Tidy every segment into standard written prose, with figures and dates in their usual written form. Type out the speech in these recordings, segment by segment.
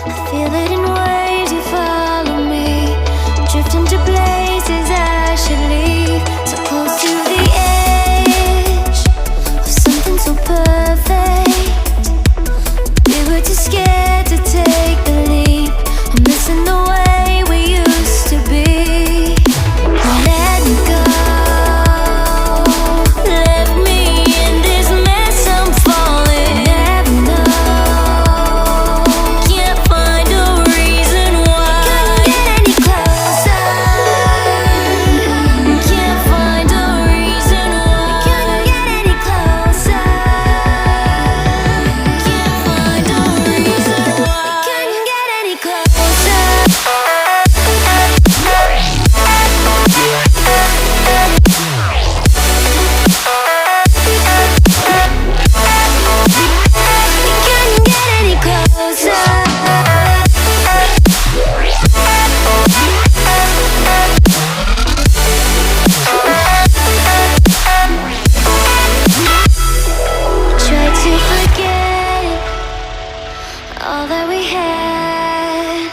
I feel it in waves, you follow me, drifting to places I should leave. So close to the edge of something so perfect. We were too scared to take the leap. I'm missing the way we used to be. Let me go. Left me in this mess, I'm falling. Never know. Can't find a reason why. Couldn't get any closer. Can't find a reason why. Couldn't get any closer. Can't find a reason why. Couldn't get any closer. Couldn't get any closer. Tried to forget all that we had.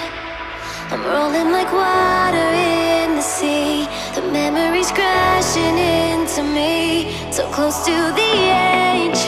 I'm rolling like water in the sea. The memories crashing into me. So close to the edge